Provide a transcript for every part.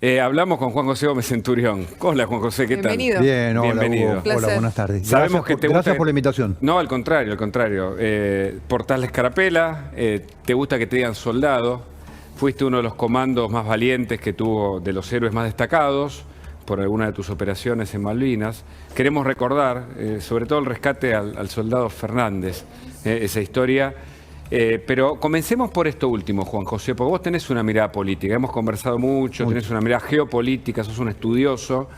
Hablamos con Juan José Gómez Centurión. Hola, Juan José, ¿qué tal? Bienvenido. Bien, hola, Bienvenido. Hugo. Hola, buenas tardes. Sabemos que te gusta... Gracias por la invitación. No, al contrario, al contrario. Portás la escarapela, te gusta que te digan soldado, fuiste uno de los comandos más valientes que tuvo, de los héroes más destacados, por alguna de tus operaciones en Malvinas. Queremos recordar, sobre todo el rescate al soldado Fernández, esa historia. Pero comencemos por esto último, Juan José, porque vos tenés una mirada política, hemos conversado mucho, tenés una mirada geopolítica, sos un estudioso,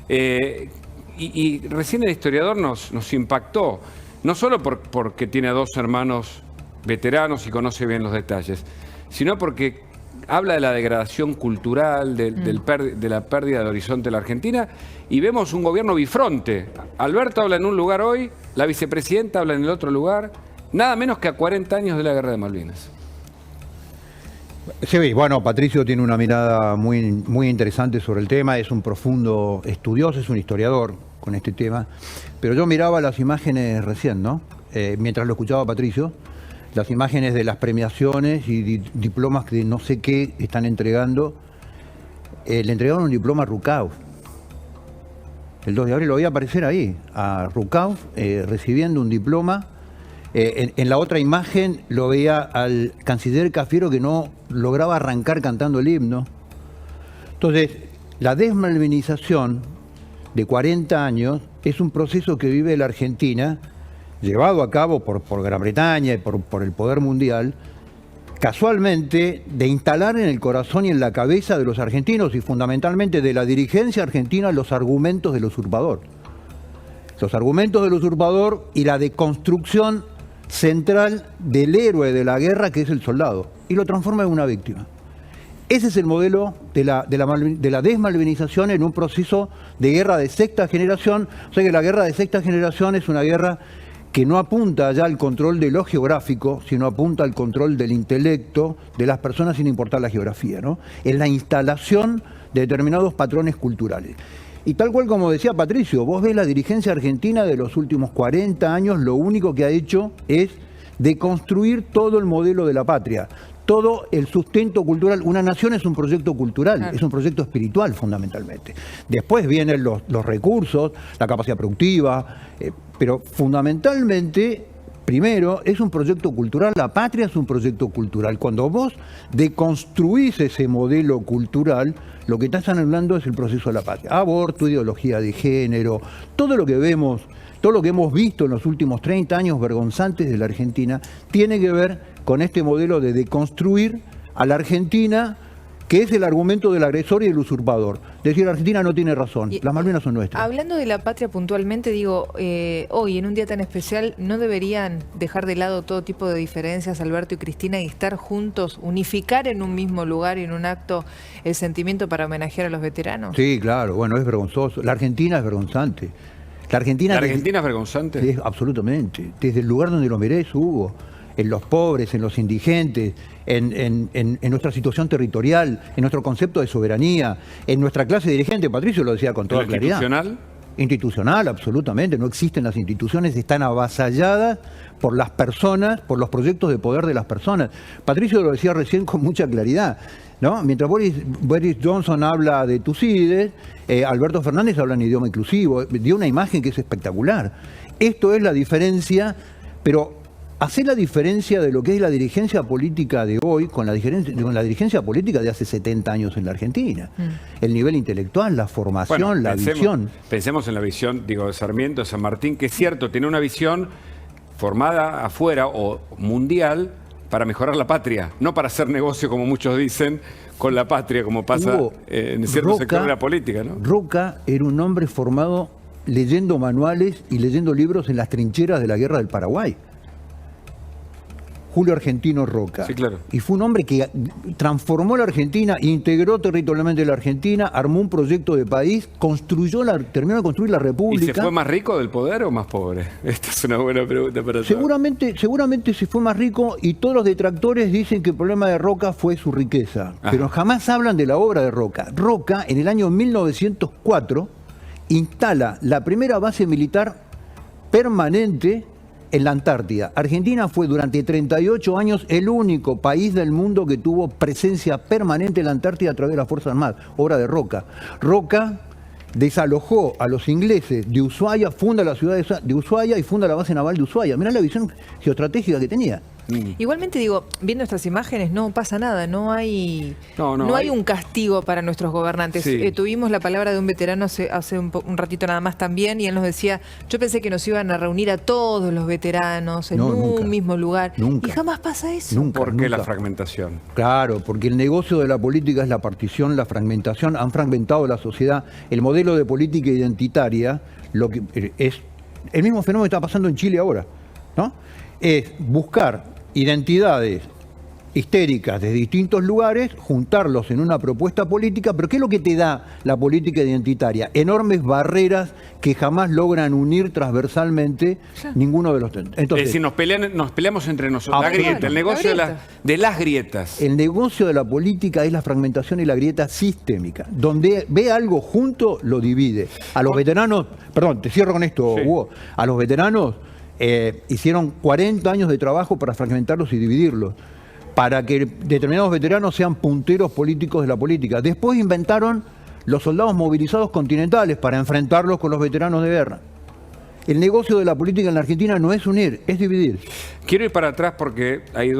y recién el historiador nos impactó, no solo porque tiene a dos hermanos veteranos y conoce bien los detalles, sino porque habla de la degradación cultural, de la pérdida del horizonte de la Argentina, y vemos un gobierno bifronte. Alberto habla en un lugar hoy, la vicepresidenta habla en el otro lugar. Nada menos que a 40 años de la Guerra de Malvinas. Sí, bueno, Patricio tiene una mirada muy interesante sobre el tema, es un profundo estudioso, es un historiador con este tema, pero yo miraba las imágenes recién, ¿no? Mientras lo escuchaba Patricio, las imágenes de las premiaciones y diplomas que no sé qué están entregando. Le entregaron un diploma a Rucauf. El 2 de abril lo voy a aparecer ahí, a Rucauf recibiendo un diploma. En la otra imagen lo veía al canciller Cafiero que no lograba arrancar cantando el himno. Entonces, la desmalvinización de 40 años es un proceso que vive la Argentina, llevado a cabo por Gran Bretaña y por el poder mundial, casualmente de instalar en el corazón y en la cabeza de los argentinos y fundamentalmente de la dirigencia argentina los argumentos del usurpador. Los argumentos del usurpador y la deconstrucción central del héroe de la guerra, que es el soldado, y lo transforma en una víctima. Ese es el modelo de la desmalvinización en un proceso de guerra de sexta generación. O sea que la guerra de sexta generación es una guerra que no apunta ya al control de lo geográfico, sino apunta al control del intelecto de las personas sin importar la geografía, ¿no? Es la instalación de determinados patrones culturales. Y tal cual como decía Patricio, vos ves la dirigencia argentina de los últimos 40 años, lo único que ha hecho es deconstruir todo el modelo de la patria, todo el sustento cultural. Una nación es un proyecto cultural, claro, es un proyecto espiritual fundamentalmente. Después vienen los recursos, la capacidad productiva, pero fundamentalmente, primero, es un proyecto cultural, la patria es un proyecto cultural. Cuando vos deconstruís ese modelo cultural, lo que estás anulando es el proceso de la patria. Aborto, ideología de género, todo lo que vemos, todo lo que hemos visto en los últimos 30 años vergonzantes de la Argentina, tiene que ver con este modelo de deconstruir a la Argentina, que es el argumento del agresor y del usurpador. Decir, la Argentina no tiene razón, las Malvinas son nuestras. Hablando de la patria puntualmente, digo, hoy en un día tan especial, ¿no deberían dejar de lado todo tipo de diferencias, Alberto y Cristina, y estar juntos, unificar en un mismo lugar y en un acto el sentimiento para homenajear a los veteranos? Sí, claro, bueno, es vergonzoso. La Argentina es vergonzante. ¿La Argentina es vergonzante? Sí, absolutamente. Desde el lugar donde lo mirés, Hugo, en los pobres, en los indigentes, en nuestra situación territorial, en nuestro concepto de soberanía, en nuestra clase dirigente. Patricio lo decía con toda claridad. ¿Institucional? Institucional, absolutamente. No existen las instituciones, están avasalladas por las personas, por los proyectos de poder de las personas. Patricio lo decía recién con mucha claridad, ¿no? Mientras Boris Johnson habla de Tucídides, Alberto Fernández habla en idioma inclusivo, dio una imagen que es espectacular. Esto es la diferencia, pero hacer la diferencia de lo que es la dirigencia política de hoy con la dirigencia política de hace 70 años en la Argentina. El nivel intelectual, la formación, la visión. Pensemos en la visión, digo, de Sarmiento, de San Martín, que es cierto, tiene una visión formada afuera o mundial para mejorar la patria, no para hacer negocio, como muchos dicen, con la patria, como pasa en cierto sector de la política, ¿no? Roca era un hombre formado leyendo manuales y leyendo libros en las trincheras de la Guerra del Paraguay. Julio Argentino Roca. Sí, claro. Y fue un hombre que transformó la Argentina, integró territorialmente la Argentina, armó un proyecto de país, terminó de construir la República. ¿Y se fue más rico del poder o más pobre? Esta es una buena pregunta para todos. Seguramente se fue más rico, y todos los detractores dicen que el problema de Roca fue su riqueza. Ajá. Pero jamás hablan de la obra de Roca. Roca, en el año 1904, instala la primera base militar permanente en la Antártida. Argentina fue durante 38 años el único país del mundo que tuvo presencia permanente en la Antártida a través de las Fuerzas Armadas, obra de Roca. Roca desalojó a los ingleses de Ushuaia, funda la ciudad de Ushuaia y funda la base naval de Ushuaia. Mirá la visión geoestratégica que tenía. Igualmente digo, viendo estas imágenes no pasa nada, no hay un castigo para nuestros gobernantes. Sí. Tuvimos la palabra de un veterano hace un ratito nada más también, y él nos decía, yo pensé que nos iban a reunir a todos los veteranos en un mismo lugar. Nunca. Y jamás pasa eso. Nunca. ¿Por qué la fragmentación? Claro, porque el negocio de la política es la partición, la fragmentación. Han fragmentado la sociedad. El modelo de política identitaria, lo que es el mismo fenómeno que está pasando en Chile ahora, ¿no? Es buscar identidades histéricas de distintos lugares, juntarlos en una propuesta política, pero ¿qué es lo que te da la política identitaria? Enormes barreras que jamás logran unir transversalmente ninguno de los... Entonces, es decir, nos peleamos entre nosotros. La grieta, el negocio de las grietas. El negocio de la política es la fragmentación y la grieta sistémica. Donde ve algo junto, lo divide. A los veteranos, perdón, te cierro con esto, sí. Hugo, a los veteranos hicieron 40 años de trabajo para fragmentarlos y dividirlos, para que determinados veteranos sean punteros políticos de la política. Después inventaron los soldados movilizados continentales para enfrentarlos con los veteranos de guerra. El negocio de la política en la Argentina no es unir, es dividir. Quiero ir para atrás porque hay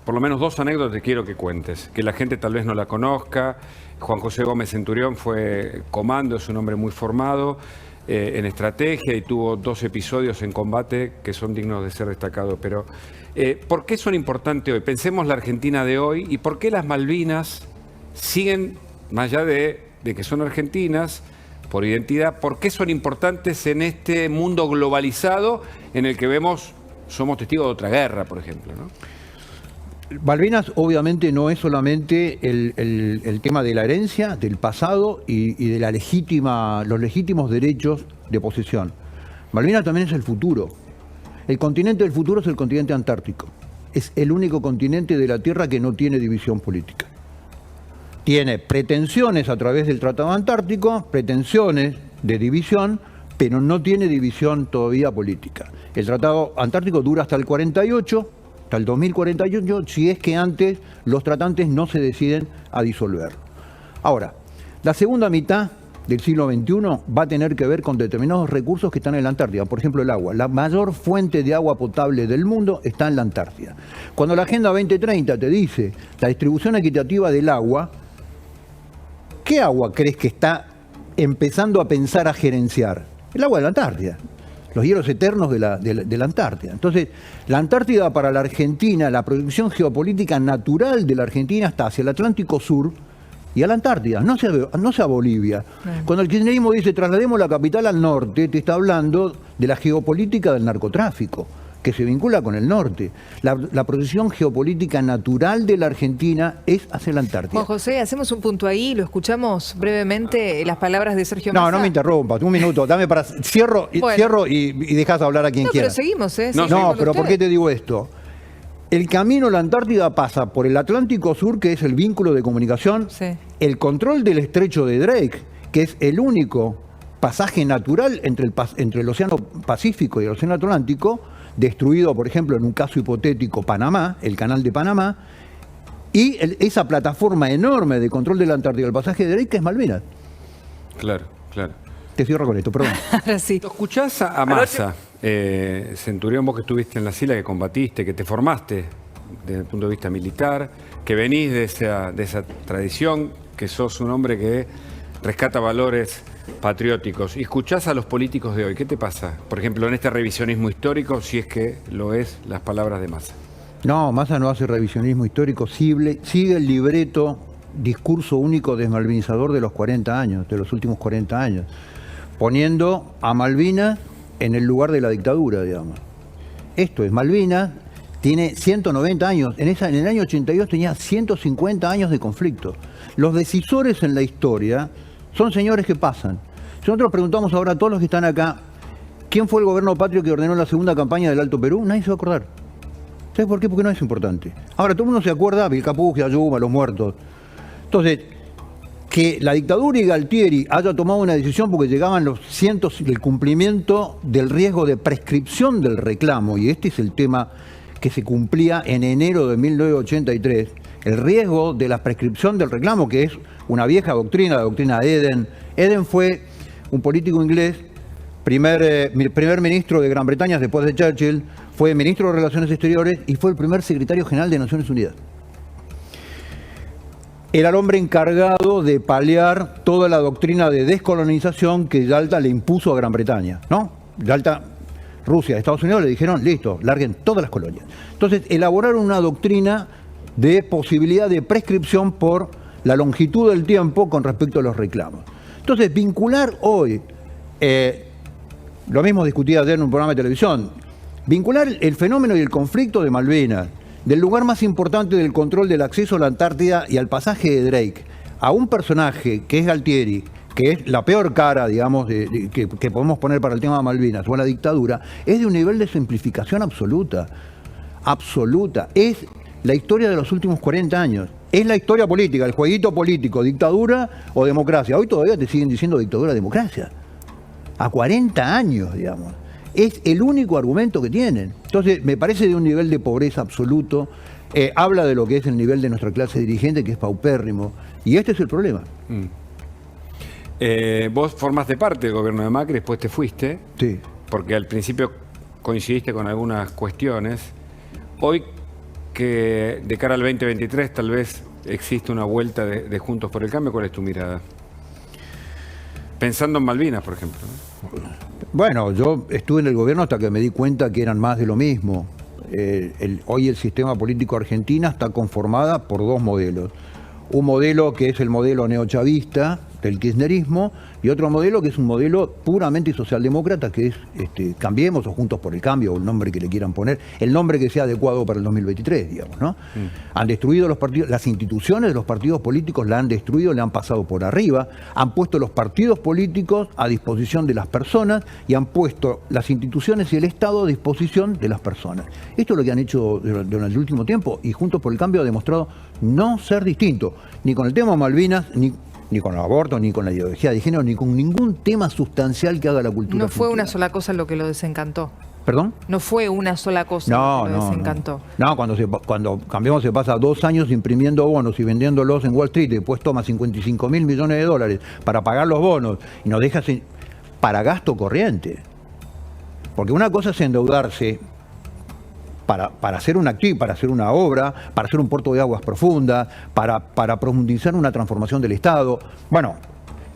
por lo menos dos anécdotas que quiero que cuentes, que la gente tal vez no la conozca. Juan José Gómez Centurión fue comando, es un hombre muy formado en estrategia y tuvo 2 episodios en combate que son dignos de ser destacados. Pero, ¿por qué son importantes hoy? Pensemos la Argentina de hoy y por qué las Malvinas siguen, más allá de que son argentinas, por identidad, ¿por qué son importantes en este mundo globalizado en el que somos testigos de otra guerra, por ejemplo, ¿no? Malvinas obviamente no es solamente el tema de la herencia, del pasado y de los legítimos derechos de posesión. Malvinas también es el futuro. El continente del futuro es el continente antártico. Es el único continente de la Tierra que no tiene división política. Tiene pretensiones a través del Tratado Antártico, pretensiones de división, pero no tiene división todavía política. El Tratado Antártico dura hasta el 48, hasta el 2048, si es que antes los tratantes no se deciden a disolver. Ahora, la segunda mitad del siglo XXI va a tener que ver con determinados recursos que están en la Antártida. Por ejemplo, el agua. La mayor fuente de agua potable del mundo está en la Antártida. Cuando la Agenda 2030 te dice la distribución equitativa del agua, ¿qué agua crees que está empezando a pensar a gerenciar? El agua de la Antártida. Los hielos eternos de la Antártida. Entonces, la Antártida para la Argentina, la proyección geopolítica natural de la Argentina está hacia el Atlántico Sur y a la Antártida, no sea Bolivia. Cuando el kirchnerismo dice traslademos la capital al norte, te está hablando de la geopolítica del narcotráfico, que se vincula con el norte. La proyección geopolítica natural de la Argentina es hacia la Antártida. Juan José, hacemos un punto ahí, lo escuchamos brevemente, las palabras de Sergio Massa. No me interrumpas, un minuto, dame para... Cierro y dejas hablar a quien quiera. Pero seguimos, ¿eh? No, pero ¿por qué te digo esto? El camino a la Antártida pasa por el Atlántico Sur, que es el vínculo de comunicación, el control del estrecho de Drake, que es el único pasaje natural entre el Océano Pacífico y el Océano Atlántico, destruido, por ejemplo, en un caso hipotético, Panamá, el canal de Panamá, y esa plataforma enorme de control de la Antártida, el pasaje de Drake, que es Malvinas. Claro, claro. Te cierro con esto, perdón. Ahora sí. ¿Lo escuchás a Massa, Centurión, vos que estuviste en la SILA, que combatiste, que te formaste desde el punto de vista militar, que venís de esa tradición, que sos un hombre que rescata valores patrióticos, y escuchás a los políticos de hoy, ¿qué te pasa? Por ejemplo, en este revisionismo histórico, si es que lo es, las palabras de Massa. No, Massa no hace revisionismo histórico, sigue el libreto, discurso único desmalvinizador de los 40 años, de los últimos 40 años, poniendo a Malvinas en el lugar de la dictadura, digamos. Esto es, Malvinas tiene 190 años, en el año 82 tenía 150 años de conflicto. Los decisores en la historia son señores que pasan. Si nosotros preguntamos ahora a todos los que están acá, ¿quién fue el gobierno patrio que ordenó la segunda campaña del Alto Perú? Nadie se va a acordar. ¿Sabes por qué? Porque no es importante. Ahora, todo el mundo se acuerda, Vilcapugio, Ayuma, los muertos. Entonces, que la dictadura y Galtieri haya tomado una decisión porque llegaban los cientos del cumplimiento del riesgo de prescripción del reclamo, y este es el tema que se cumplía en enero de 1983, el riesgo de la prescripción del reclamo, que es una vieja doctrina, la doctrina Eden. Eden fue un político inglés, primer ministro de Gran Bretaña después de Churchill, fue ministro de Relaciones Exteriores y fue el primer secretario general de Naciones Unidas. Era el hombre encargado de paliar toda la doctrina de descolonización que Yalta le impuso a Gran Bretaña, ¿no? Yalta, Rusia, Estados Unidos le dijeron, listo, larguen todas las colonias. Entonces, elaboraron una doctrina de posibilidad de prescripción por la longitud del tiempo con respecto a los reclamos. Entonces, vincular hoy, lo mismo discutí ayer en un programa de televisión, vincular el fenómeno y el conflicto de Malvinas, del lugar más importante del control del acceso a la Antártida y al pasaje de Drake, a un personaje que es Galtieri, que es la peor cara, digamos, que podemos poner para el tema de Malvinas, o a la dictadura, es de un nivel de simplificación absoluta. Absoluta. Es la historia de los últimos 40 años. Es la historia política, el jueguito político, dictadura o democracia. Hoy todavía te siguen diciendo dictadura o democracia. A 40 años, digamos. Es el único argumento que tienen. Entonces, me parece de un nivel de pobreza absoluto. Habla de lo que es el nivel de nuestra clase dirigente, que es paupérrimo. Y este es el problema. Vos formaste parte del gobierno de Macri, después te fuiste. Sí. Porque al principio coincidiste con algunas cuestiones. Hoy, que de cara al 2023 tal vez existe una vuelta de Juntos por el Cambio, ¿cuál es tu mirada? Pensando en Malvinas, por ejemplo, ¿no? Bueno, yo estuve en el gobierno hasta que me di cuenta que eran más de lo mismo. Hoy el sistema político argentino está conformada por dos modelos. Un modelo que es el modelo neochavista del kirchnerismo y otro modelo que es un modelo puramente socialdemócrata, que es Cambiemos o Juntos por el Cambio, o el nombre que le quieran poner, el nombre que sea adecuado para el 2023, digamos, ¿no? Han destruido los partidos, las instituciones de los partidos políticos la han destruido, le han pasado por arriba, han puesto los partidos políticos a disposición de las personas y han puesto las instituciones y el Estado a disposición de las personas. Esto es lo que han hecho durante el último tiempo, y Juntos por el Cambio ha demostrado no ser distinto, ni con el tema Malvinas, ni con el aborto, ni con la ideología de género, ni con ningún tema sustancial que haga la cultura. No fue argentina. una sola cosa lo que lo desencantó. ¿Perdón? No fue una sola cosa lo que lo desencantó. No, cuando Cambiemos se pasa 2 años imprimiendo bonos y vendiéndolos en Wall Street, y después toma 55.000 millones de dólares para pagar los bonos y nos deja para gasto corriente. Porque una cosa es endeudarse para hacer un activo, para hacer una obra, para hacer un puerto de aguas profundas, para profundizar una transformación del Estado. Bueno,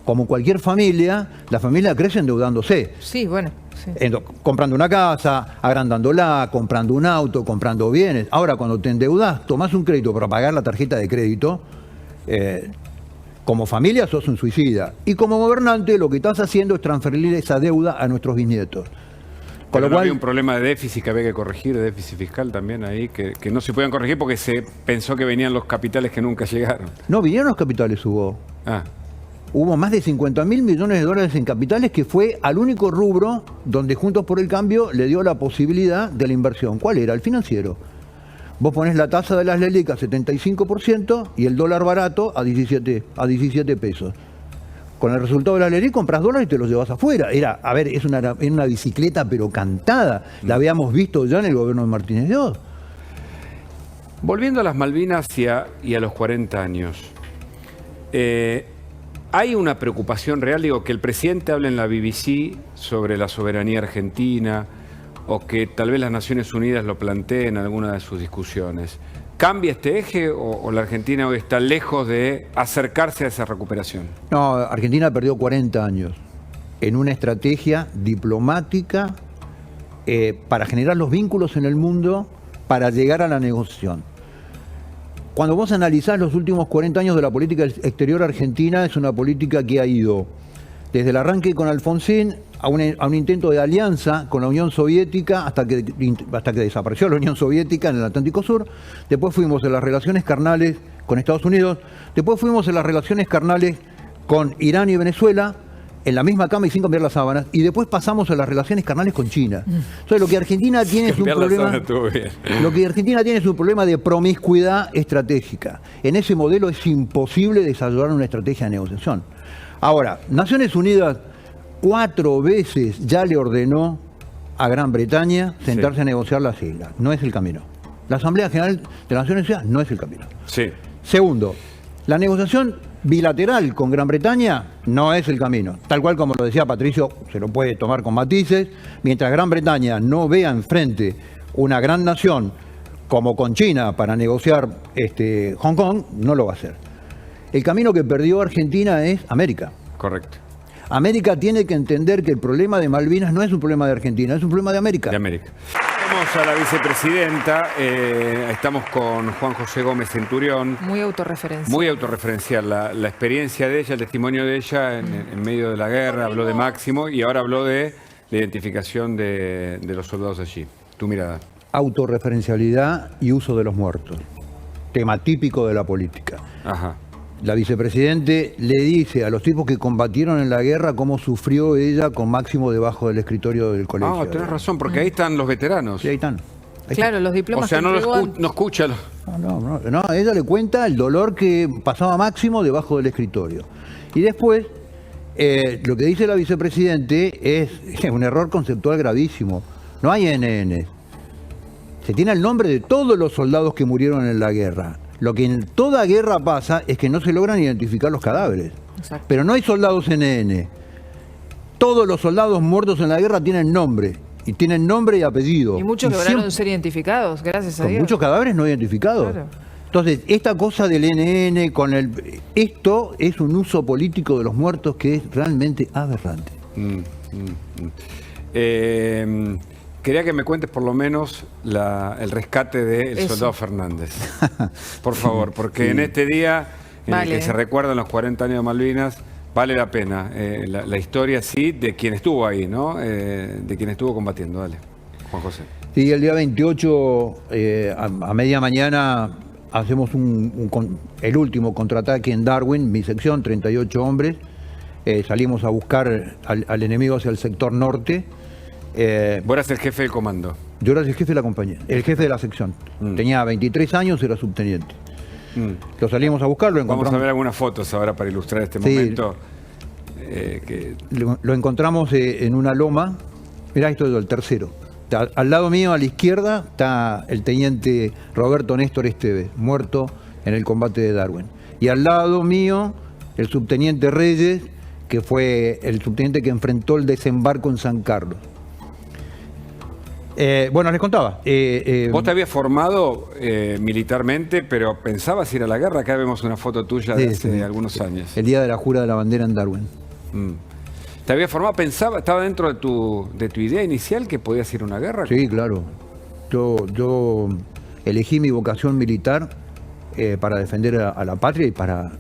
como cualquier familia, la familia crece endeudándose. Sí, bueno. Sí. Comprando una casa, agrandándola, comprando un auto, comprando bienes. Ahora, cuando te endeudas, tomás un crédito para pagar la tarjeta de crédito, como familia sos un suicida. Y como gobernante, lo que estás haciendo es transferirle esa deuda a nuestros bisnietos. Con lo cual, había un problema de déficit que había que corregir, de déficit fiscal también ahí, que no se podían corregir porque se pensó que venían los capitales que nunca llegaron. No, vinieron los capitales, Hugo. Hubo más de 50.000 millones de dólares en capitales, que fue al único rubro donde Juntos por el Cambio le dio la posibilidad de la inversión. ¿Cuál era? El financiero. Vos ponés la tasa de las LELIC a 75% y el dólar barato a 17 pesos. Con el resultado de la LELIC compras dólares y te los llevas afuera. Es una bicicleta pero cantada. La habíamos visto ya en el gobierno de Martínez de Oz. Volviendo a las Malvinas y a los 40 años. Hay una preocupación real, digo, que el presidente hable en la BBC sobre la soberanía argentina, o que tal vez las Naciones Unidas lo planteen en alguna de sus discusiones. ¿Cambia este eje o la Argentina hoy está lejos de acercarse a esa recuperación? No, Argentina perdió 40 años en una estrategia diplomática para generar los vínculos en el mundo, para llegar a la negociación. Cuando vos analizás los últimos 40 años de la política exterior argentina, es una política que ha ido desde el arranque con Alfonsín a un intento de alianza con la Unión Soviética hasta que desapareció la Unión Soviética en el Atlántico Sur. Después fuimos en las relaciones carnales con Estados Unidos. Después fuimos en las relaciones carnales con Irán y Venezuela. en la misma cama y sin cambiar las sábanas, y después pasamos a las relaciones carnales con China. Entonces lo que Argentina tiene es un Cambiar la problema. sábana estuvo bien. Lo que Argentina tiene es un problema de promiscuidad estratégica. En ese modelo es imposible desarrollar una estrategia de negociación. Ahora, Naciones Unidas 4 veces ya le ordenó a Gran Bretaña sentarse a negociar las islas. No es el camino. La Asamblea General de las Naciones Unidas no es el camino. Sí. Segundo, la negociación bilateral con Gran Bretaña no es el camino. Tal cual como lo decía Patricio, se lo puede tomar con matices. Mientras Gran Bretaña no vea enfrente una gran nación como con China para negociar Hong Kong, no lo va a hacer. El camino que perdió Argentina es América. Correcto. América tiene que entender que el problema de Malvinas no es un problema de Argentina, es un problema de América. De América. Vamos a la vicepresidenta. Estamos con Juan José Gómez Centurión. Muy autorreferencial. Muy autorreferencial. La experiencia de ella, el testimonio de ella en medio de la guerra. Habló de Máximo y ahora habló de la identificación de los soldados allí. Tu mirada. Autorreferencialidad y uso de los muertos. Tema típico de la política. Ajá. La vicepresidente le dice a los tipos que combatieron en la guerra cómo sufrió ella con Máximo debajo del escritorio del colegio. Ah, tenés razón, porque ahí están los veteranos. Sí, ahí están. Ahí Claro, están. los diplomas O sea, que no, entregó no escucha. No, ella le cuenta el dolor que pasaba Máximo debajo del escritorio. Y después, lo que dice la vicepresidente es un error conceptual gravísimo. No hay NN. Se tiene el nombre de todos los soldados que murieron en la guerra. Lo que en toda guerra pasa es que no se logran identificar los cadáveres. Exacto. Pero no hay soldados NN. Todos los soldados muertos en la guerra tienen nombre. Y tienen nombre y apellido. Y muchos Y lograron siempre- ser identificados, gracias a con Dios. muchos cadáveres no identificados. Claro. Entonces, esta cosa del NN esto es un uso político de los muertos que es realmente aberrante. Quería que me cuentes por lo menos el rescate del Eso. soldado Fernández. Por favor, porque en este día en Vale. el que se recuerdan los 40 años de Malvinas, vale la pena la historia, sí, de quien estuvo ahí, ¿no? De quien estuvo combatiendo. Dale, Juan José. Sí, el día 28, a media mañana, hacemos el último contraataque en Darwin, mi sección, 38 hombres. Salimos a buscar al enemigo hacia el sector norte. Vos eras el jefe del comando. Yo era el jefe de la compañía, el jefe de la sección. Tenía 23 años, era subteniente. Lo salimos a buscar, lo Vamos encontramos. a ver algunas fotos ahora para ilustrar este Sí. momento. Lo encontramos en una loma. Mirá, esto es el tercero. Al lado mío, a la izquierda, está el teniente Roberto Néstor Esteves, muerto en el combate de Darwin. Y al lado mío, el subteniente Reyes, que fue el subteniente que enfrentó el desembarco en San Carlos. Bueno, les contaba. Vos te habías formado militarmente, pero pensabas ir a la guerra. Acá vemos una foto tuya de Sí, hace sí. algunos años. El día de la jura de la bandera en Darwin. ¿Te habías formado? ¿Estaba dentro de tu idea inicial que podías ir a una guerra? Sí, claro. Yo elegí mi vocación militar para defender a la patria y para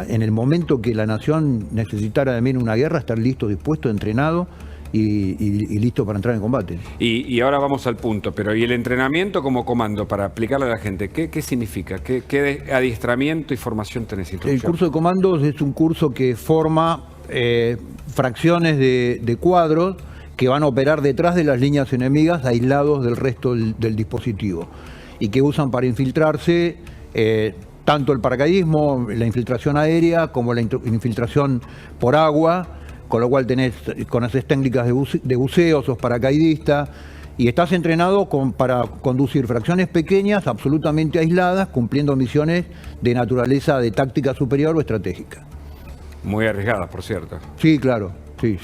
en el momento que la nación necesitara de mí en una guerra, estar listo, dispuesto, entrenado y listo para entrar en combate. Y ahora vamos al punto, pero ¿y el entrenamiento como comando para aplicarle a la gente? ¿Qué significa? ¿Qué adiestramiento y formación tenés? El curso de comandos es un curso que forma fracciones de cuadros que van a operar detrás de las líneas enemigas, aislados del resto del dispositivo, y que usan para infiltrarse tanto el paracaidismo, la infiltración aérea, como la infiltración por agua, con lo cual conoces técnicas de buceo, sos paracaidista, y estás entrenado para conducir fracciones pequeñas, absolutamente aisladas, cumpliendo misiones de naturaleza de táctica superior o estratégica. Muy arriesgadas, por cierto. Sí, claro, sí.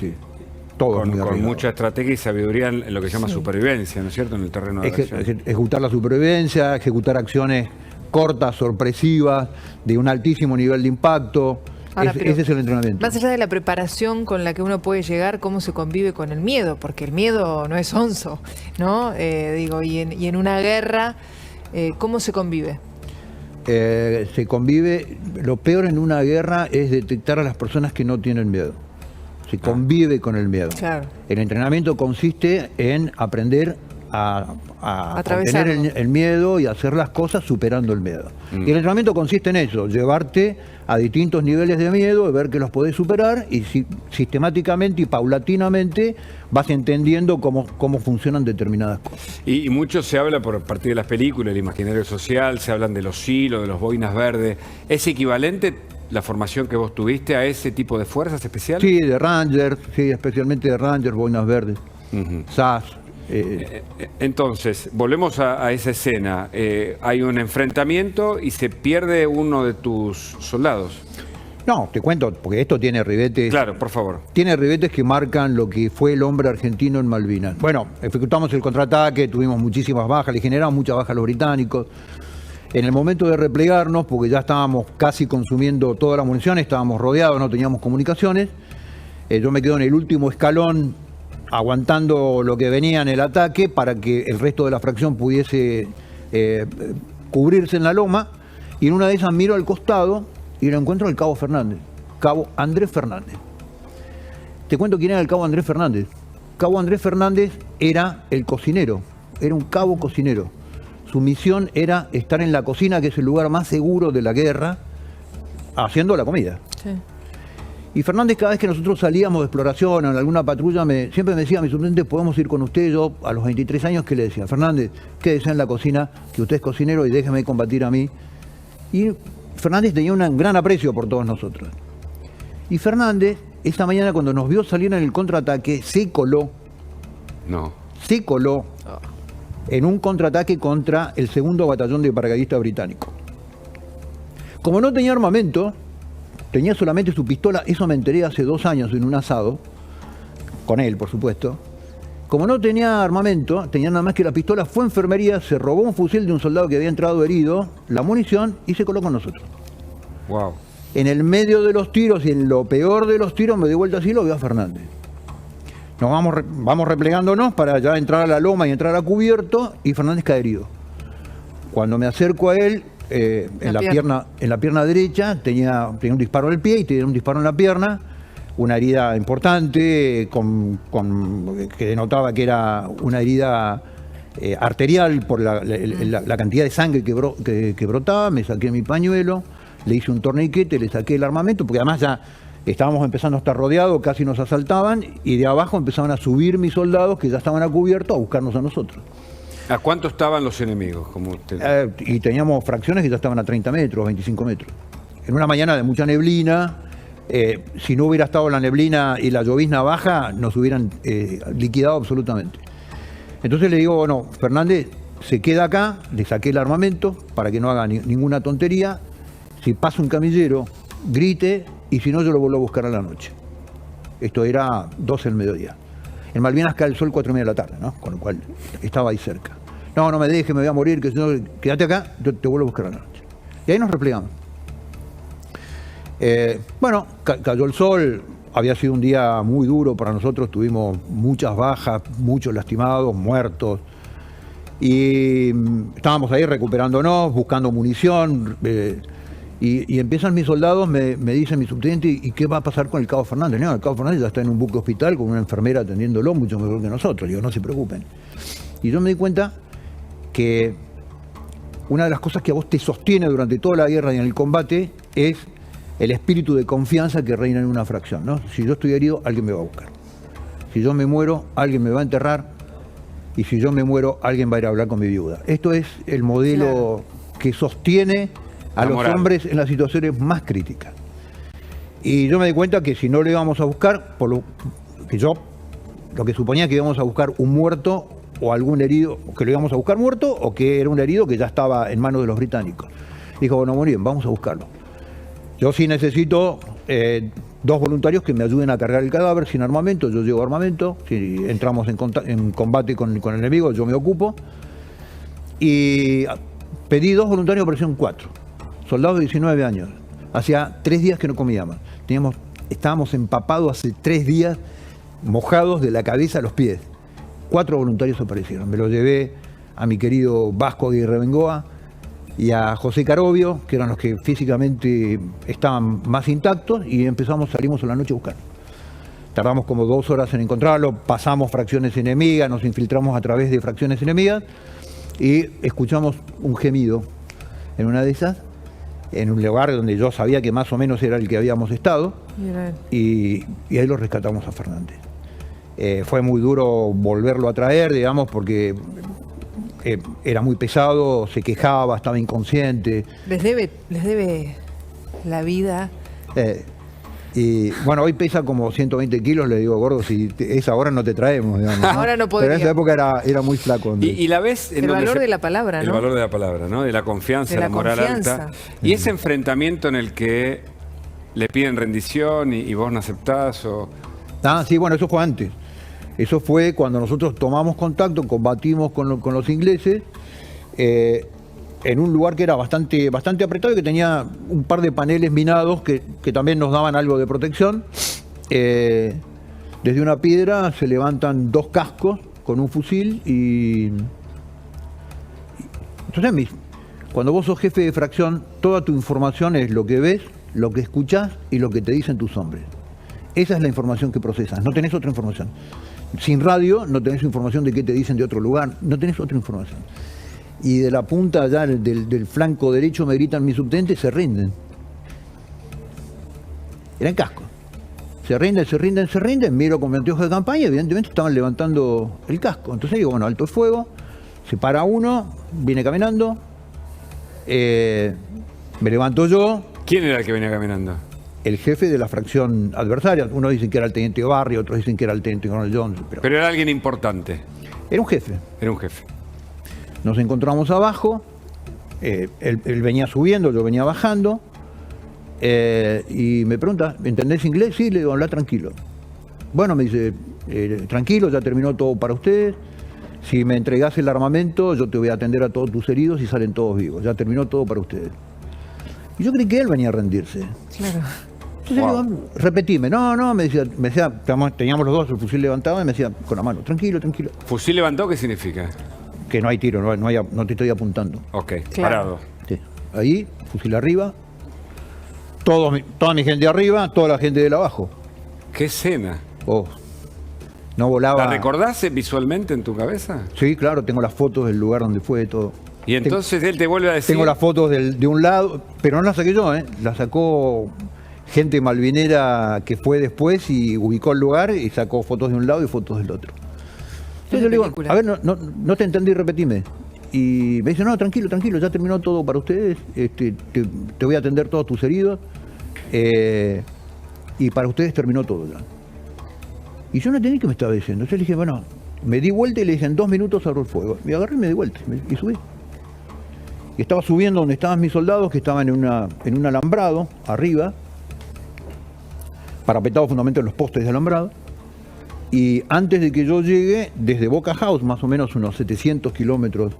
Todo muy Con arriesgado. mucha estrategia y sabiduría en lo que se llama supervivencia, ¿no es cierto? En el terreno de acción. Ejecutar la supervivencia, ejecutar acciones cortas, sorpresivas, de un altísimo nivel de impacto. Ahora, pero Ese es el entrenamiento. Más allá de la preparación con la que uno puede llegar, ¿cómo se convive con el miedo? Porque el miedo no es onzo, ¿no? Y en una guerra, ¿cómo se convive? Se convive, lo peor en una guerra es detectar a las personas que no tienen miedo. Se convive con el miedo. Claro. El entrenamiento consiste en aprender a Atravesarlo. contener el miedo y hacer las cosas superando el miedo. Y el entrenamiento consiste en eso, llevarte a distintos niveles de miedo, ver que los podés superar y sistemáticamente y paulatinamente vas entendiendo cómo funcionan determinadas cosas. Y mucho se habla por partir de las películas, el imaginario social, se hablan de los hilos, de los boinas verdes. ¿Es equivalente la formación que vos tuviste a ese tipo de fuerzas especiales? Sí, de Rangers, sí, especialmente de Rangers, boinas verdes, SAS. Entonces, volvemos a esa escena. Hay un enfrentamiento y se pierde uno de tus soldados. No, te cuento, porque esto tiene ribetes. Claro, por favor. Tiene ribetes que marcan lo que fue el hombre argentino en Malvinas. Bueno, ejecutamos el contraataque, tuvimos muchísimas bajas, le generamos muchas bajas a los británicos. En el momento de replegarnos, porque ya estábamos casi consumiendo toda la munición, estábamos rodeados, no teníamos comunicaciones, yo me quedo en el último escalón aguantando lo que venía en el ataque para que el resto de la fracción pudiese cubrirse en la loma, y en una de esas miro al costado y lo encuentro al cabo Fernández, cabo Andrés Fernández. Te cuento quién era el cabo Andrés Fernández. Cabo Andrés Fernández era el cocinero, era un cabo cocinero. Su misión era estar en la cocina, que es el lugar más seguro de la guerra, haciendo la comida. Sí. Y Fernández, cada vez que nosotros salíamos de exploración en alguna patrulla, siempre me decía, mi subteniente, podemos ir con usted. Yo, a los 23 años, que le decía, Fernández, quédese en la cocina, que usted es cocinero y déjeme combatir a mí. Y Fernández tenía un gran aprecio por todos nosotros. Y Fernández, esta mañana, cuando nos vio salir en el contraataque, se coló en un contraataque contra el 2º Batallón de Paracaidistas británico. Como no tenía armamento, tenía solamente su pistola, eso me enteré hace 2 años en un asado, con él, por supuesto. Como no tenía armamento, tenía nada más que la pistola, fue a enfermería, se robó un fusil de un soldado que había entrado herido, la munición, y se coló con nosotros. Wow. En el medio de los tiros y en lo peor de los tiros, me di vuelta así y lo veo a Fernández. Nos vamos replegándonos para ya entrar a la loma y entrar a cubierto, y Fernández cae herido. Cuando me acerco a él, en la pierna derecha tenía un disparo en el pie y tenía un disparo en la pierna, una herida importante que denotaba que era una herida arterial por la cantidad de sangre que brotaba. Me saqué mi pañuelo, le hice un torniquete, le saqué el armamento, porque además ya estábamos empezando a estar rodeados, casi nos asaltaban, y de abajo empezaban a subir mis soldados que ya estaban a cubierto a buscarnos a nosotros. ¿A cuánto estaban los enemigos? Como usted... Y teníamos fracciones que ya estaban a 30 metros, 25 metros. En una mañana de mucha neblina, si no hubiera estado la neblina y la llovizna baja, nos hubieran liquidado absolutamente. Entonces le digo, bueno, Fernández se queda acá, le saqué el armamento para que no haga ninguna tontería. Si pasa un camillero, grite, y si no, yo lo vuelvo a buscar a la noche. Esto era 12 del mediodía. En Malvinas cae el sol 4:30 de la tarde, ¿no? Con lo cual estaba ahí cerca. No me dejes, me voy a morir, que si no, quédate acá, yo te vuelvo a buscar a la noche. Y ahí nos replegamos. Bueno, cayó el sol, había sido un día muy duro para nosotros, tuvimos muchas bajas, muchos lastimados, muertos. Y estábamos ahí recuperándonos, buscando munición. Y empiezan mis soldados, me dice mi subteniente, ¿y qué va a pasar con el cabo Fernández? No, el cabo Fernández ya está en un buque hospital con una enfermera atendiéndolo, mucho mejor que nosotros. Digo, no se preocupen. Y yo me di cuenta que una de las cosas que a vos te sostiene durante toda la guerra y en el combate es el espíritu de confianza que reina en una fracción, ¿no? Si yo estoy herido, alguien me va a buscar. Si yo me muero, alguien me va a enterrar. Y si yo me muero, alguien va a ir a hablar con mi viuda. Esto es el modelo que sostiene a los hombres en las situaciones más críticas. Y yo me di cuenta que si no le íbamos a buscar, lo que suponía que íbamos a buscar un muerto o algún herido, que lo íbamos a buscar muerto o que era un herido que ya estaba en manos de los británicos. Dijo, bueno, muy bien, vamos a buscarlo. Yo sí necesito 2 voluntarios que me ayuden a cargar el cadáver sin armamento. Yo llevo armamento, si entramos en combate con el enemigo, yo me ocupo. Y pedí 2 voluntarios, aparecieron 4. Soldados de 19 años. Hacía 3 días que no comíamos. Estábamos empapados hace 3 días, mojados de la cabeza a los pies. 4 voluntarios aparecieron. Me los llevé a mi querido Vasco Aguirre Bengoa y a José Carovio, que eran los que físicamente estaban más intactos, y salimos a la noche a buscar. Tardamos como 2 horas en encontrarlo, pasamos fracciones enemigas, nos infiltramos a través de fracciones enemigas y escuchamos un gemido en una de esas, en un lugar donde yo sabía que más o menos era el que habíamos estado, y ahí lo rescatamos a Fernández. Fue muy duro volverlo a traer, digamos, porque era muy pesado, se quejaba, estaba inconsciente. Les debe la vida. Y bueno, hoy pesa como 120 kilos, le digo, gordo, si esa hora no te traemos, digamos, ¿no? Ahora no podría. Pero en esa época era muy flaco. Y la ves en el donde valor de la palabra, ¿no? El valor de la palabra, ¿no? De la confianza, de la moral confianza. alta. Y ese enfrentamiento en el que le piden rendición y vos no aceptás o... Ah, sí, bueno, eso fue antes. Eso fue cuando nosotros tomamos contacto, combatimos con los ingleses, en un lugar que era bastante apretado y que tenía un par de paneles minados que también nos daban algo de protección. Desde una piedra se levantan 2 cascos con un fusil y... Entonces, cuando vos sos jefe de fracción, toda tu información es lo que ves, lo que escuchás y lo que te dicen tus hombres. Esa es la información que procesas, no tenés otra información. Sin radio no tenés información de qué te dicen de otro lugar, no tenés otra información. Y de la punta allá del flanco derecho me gritan mis subtenientes, se rinden. Eran cascos. Se rinden, miro con mi anteojo de campaña, evidentemente estaban levantando el casco. Entonces digo, bueno, alto el fuego, se para uno, viene caminando, me levanto yo. ¿Quién era el que venía caminando? El jefe de la fracción adversaria. Unos dicen que era el teniente Barrio, otros dicen que era el teniente coronel Jones. Pero era alguien importante. Era un jefe. Era un jefe. Nos encontramos abajo, él venía subiendo, yo venía bajando, y me pregunta, ¿entendés inglés? Sí, le digo, habla tranquilo. Bueno, me dice, tranquilo, ya terminó todo para ustedes. Si me entregás el armamento, yo te voy a atender a todos tus heridos y salen todos vivos. Ya terminó todo para ustedes. Y yo creí que él venía a rendirse. Claro. Entonces le digo, repetime. No, me decía, teníamos los dos el fusil levantado y me decía con la mano, tranquilo. ¿Fusil levantado qué significa? Que no hay tiro, no te estoy apuntando. Ok, Claro. parado. Sí. Ahí, fusil arriba, toda mi gente arriba, toda la gente de abajo. ¿Qué escena? Oh, no volaba. ¿La recordás visualmente en tu cabeza? Sí, claro, tengo las fotos del lugar donde fue todo. Y entonces él te vuelve a decir... Tengo las fotos de un lado, pero no las saqué yo, las sacó gente malvinera que fue después y ubicó el lugar y sacó fotos de un lado y fotos del otro. Entonces yo le digo, a ver, no te entendí, repetime. Y me dice, no, tranquilo, ya terminó todo para ustedes, te voy a atender todos tus heridos, y para ustedes terminó todo ya. Y yo no entendí qué me estaba diciendo. Entonces le dije, bueno, me di vuelta y le dije, en 2 minutos abro el fuego. Me agarré y me di vuelta y subí. Y estaba subiendo donde estaban mis soldados, que estaban en un alambrado, arriba, parapetados fundamentalmente en los postes de alambrado. Y antes de que yo llegue, desde Boca House, más o menos unos 700 kilómetros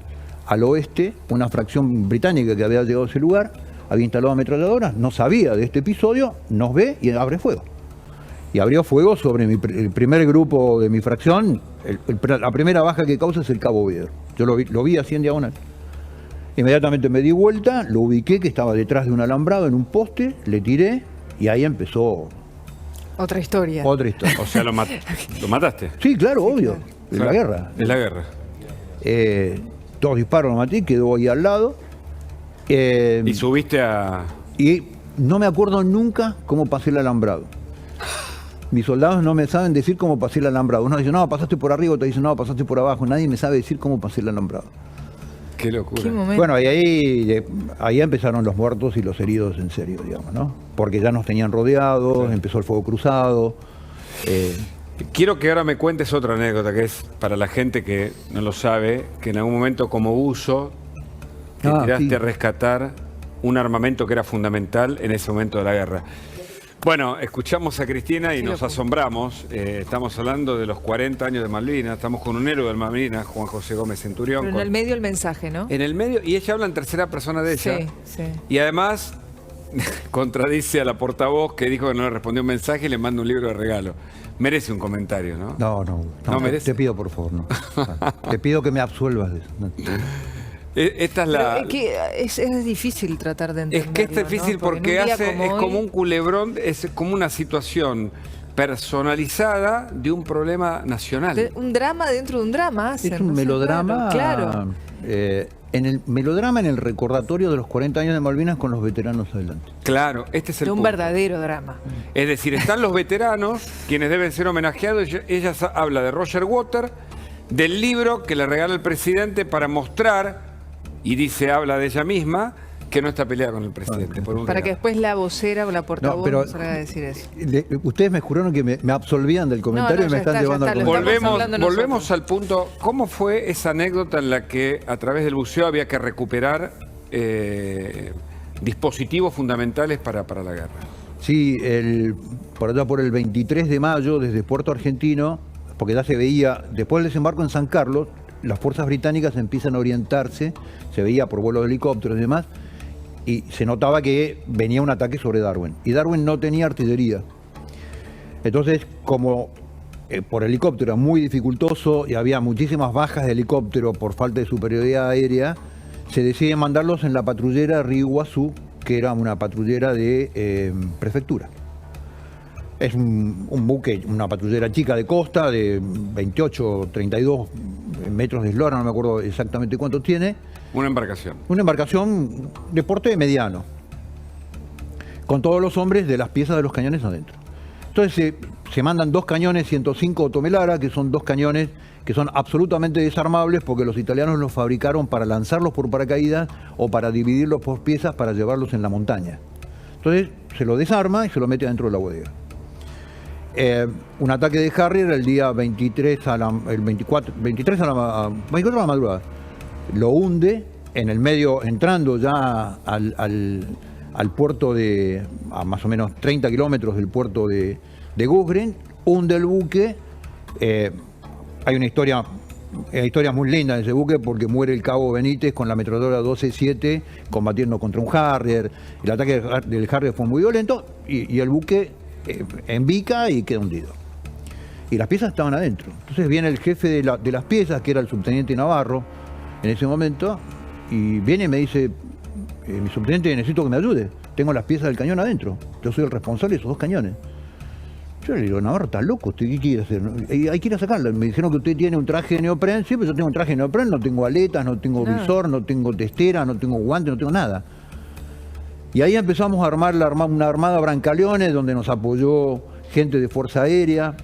al oeste, una fracción británica que había llegado a ese lugar, había instalado ametralladoras, no sabía de este episodio, nos ve y abre fuego. Y abrió fuego sobre el primer grupo de mi fracción. La primera baja que causa es el Cabo Oviedo. Yo lo vi así en diagonal. Inmediatamente me di vuelta, lo ubiqué, que estaba detrás de un alambrado en un poste, le tiré y ahí empezó... Otra historia. O sea, ¿lo mataste? Sí, claro, obvio. Claro. Es la guerra. Es la guerra. 2 disparos lo maté, quedó ahí al lado. Y subiste a... Y no me acuerdo nunca cómo pasé el alambrado. Mis soldados no me saben decir cómo pasé el alambrado. Uno dice, no, pasaste por arriba, otro dice, no, pasaste por abajo. Nadie me sabe decir cómo pasé el alambrado. Qué locura. ¿Qué momento? Bueno, y ahí empezaron los muertos y los heridos en serio, digamos, ¿no? Porque ya nos tenían rodeados, Claro. empezó el fuego cruzado. Quiero que ahora me cuentes otra anécdota, que es para la gente que no lo sabe, que en algún momento como buzo te tiraste sí. a rescatar un armamento que era fundamental en ese momento de la guerra. Bueno, escuchamos a Cristina y Qué nos locura. asombramos. Estamos hablando de los 40 años de Malvinas, estamos con un héroe de Malvinas, Juan José Gómez Centurión. Pero en el medio el mensaje, ¿no? En el medio, y ella habla en tercera persona de ella. Sí. Y además contradice a la portavoz que dijo que no le respondió un mensaje y le manda un libro de regalo. Merece un comentario, ¿no? No, merece. te pido por favor, no. Te pido que me absuelvas de eso. No. Esta es la... Pero es difícil tratar de entenderlo. Es que es difícil ¿no? porque en un día es hoy- como un culebrón, es como una situación personalizada de un problema nacional. Un drama dentro de un drama. Es un melodrama. Claro. En el melodrama, en el recordatorio de los 40 años de Malvinas con los veteranos adelante. Claro, este es el De un punto. verdadero drama. Es decir, están los veteranos, quienes deben ser homenajeados. Ella habla de Roger Waters, del libro que le regala el presidente para mostrar, y dice, habla de ella misma, que no está peleada con el presidente. Por un Para que regalo. después la vocera o la portavoz pero- no salga a decir eso. Ustedes me juraron que me absolvían del comentario y me ya están está, llevando ya al está, comentario. estamos hablando Volvemos nosotros. al punto, ¿cómo fue esa anécdota en la que a través del buceo había que recuperar dispositivos fundamentales para la guerra? Sí, por allá por el 23 de mayo, desde Puerto Argentino, porque ya se veía, después del desembarco en San Carlos, las fuerzas británicas empiezan a orientarse, se veía por vuelos de helicópteros y demás, y se notaba que venía un ataque sobre Darwin. Y Darwin no tenía artillería. Entonces, como por helicóptero era muy dificultoso y había muchísimas bajas de helicóptero por falta de superioridad aérea, se decide mandarlos en la patrullera Río Iguazú, que era una patrullera de prefectura. Es un buque, una patrullera chica de costa de 28, 32 metros de eslora, no me acuerdo exactamente cuánto tiene. Una embarcación. Una embarcación de porte mediano, con todos los hombres de las piezas de los cañones adentro. Entonces se mandan 2 cañones 105 Tomelara, que son 2 cañones que son absolutamente desarmables porque los italianos los fabricaron para lanzarlos por paracaídas o para dividirlos por piezas para llevarlos en la montaña. Entonces se lo desarma y se lo mete dentro de la bodega. Un ataque de Harrier el día 23 a la, el 24 a la madrugada. Lo hunde en el medio, entrando ya al puerto a más o menos 30 kilómetros del puerto de Gusgren, hunde el buque. Hay una historia muy linda en ese buque porque muere el cabo Benítez con la ametralladora 12-7 combatiendo contra un Harrier. El ataque del Harrier fue muy violento y el buque embica y queda hundido. Y las piezas estaban adentro. Entonces viene el jefe de las piezas, que era el subteniente Navarro, en ese momento, y viene y me dice, mi subteniente, necesito que me ayude. Tengo las piezas del cañón adentro. Yo soy el responsable de esos 2 cañones. Yo le digo, Navarro, ¿estás loco? ¿Usted qué quiere hacer? Hay que ir a sacarla. Me dijeron que usted tiene un traje de neopren. Sí, pero yo tengo un traje de neopren, no tengo aletas, no tengo visor, no tengo testera, no tengo guantes, no tengo nada. Y ahí empezamos a armar una armada Brancaleones, donde nos apoyó gente de Fuerza Aérea,